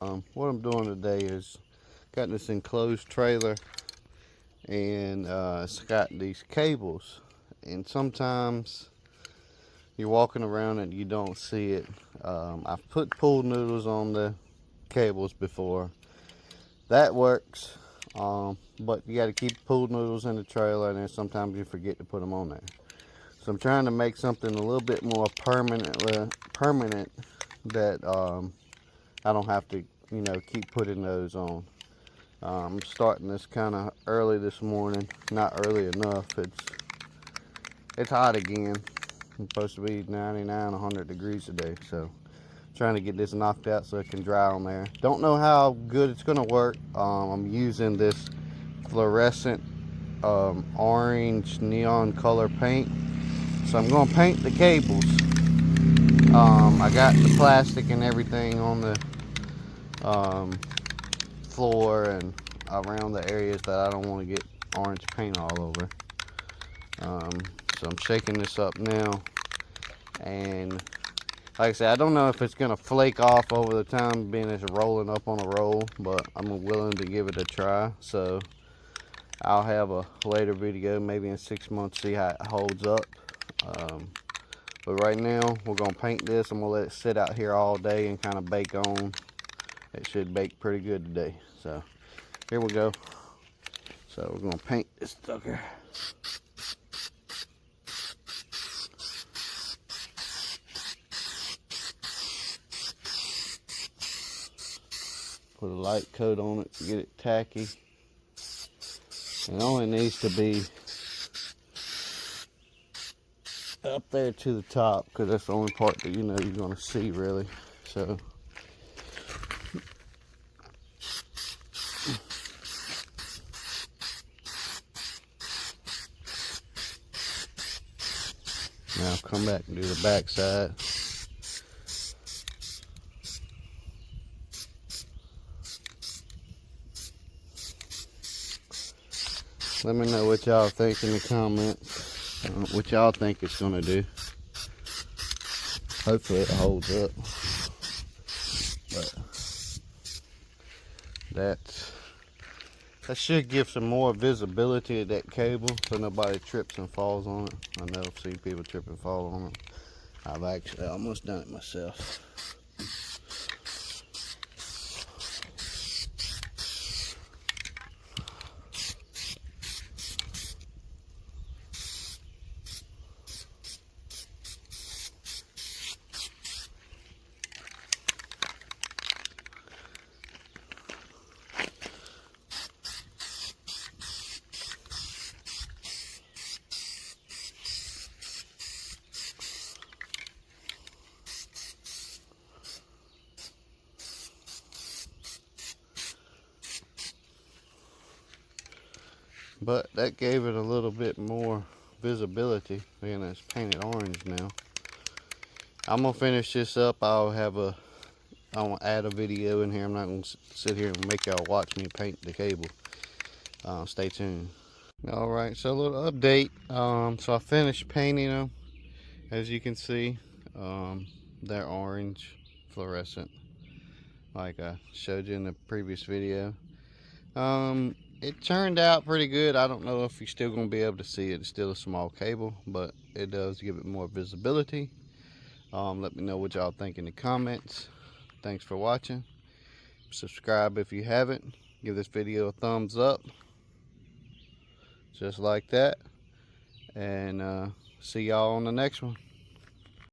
What I'm doing today is got this enclosed trailer, and it's got these cables, and sometimes you're walking around and you don't see it. I've put pool noodles on the cables before. That works, but you got to keep pool noodles in the trailer, and then sometimes you forget to put them on there. So I'm trying to make something a little bit more permanent that I don't have to, keep putting those on. I'm starting this kind of early this morning. Not early enough. It's hot again. It's supposed to be 99, 100 degrees today. So trying to get this knocked out so it can dry on there. Don't know how good it's going to work. I'm using this fluorescent orange neon color paint. So I'm going to paint the cables. I got the plastic and everything on the floor and around the areas that I don't want to get orange paint all over. So I'm shaking this up now, and like I said, I don't know if it's gonna flake off over the time being it's rolling up on a roll, but I'm willing to give it a try. So I'll have a later video, maybe in 6 months, see how it holds up. But right now we're gonna paint this. I'm gonna let it sit out here all day and kind of bake on. It should bake pretty good today. So here we go. So we're gonna paint this sucker. Put a light coat on it to get it tacky. It only needs to be up there to the top, because that's the only part that you're gonna see really. So now come back and do the back side. Let me know what y'all think in the comments. What y'all think it's gonna do. Hopefully it holds up. But that should give some more visibility to that cable so nobody trips and falls on it. I know I've seen people trip and fall on it. I've actually almost done it myself. But that gave it a little bit more visibility, being it's painted orange now. I'm gonna finish this up. I want to add a video in here. I'm not gonna sit here and make y'all watch me paint the cable. Stay tuned. All right, so a little update. So I finished painting them. As you can see, they're orange fluorescent, like I showed you in the previous video. It turned out pretty good. I don't know if you're still going to be able to see it. It's still a small cable, but it does give it more visibility. Let me know what y'all think in the comments. Thanks for watching. Subscribe if you haven't. Give this video a thumbs up, just like that. And see y'all on the next one.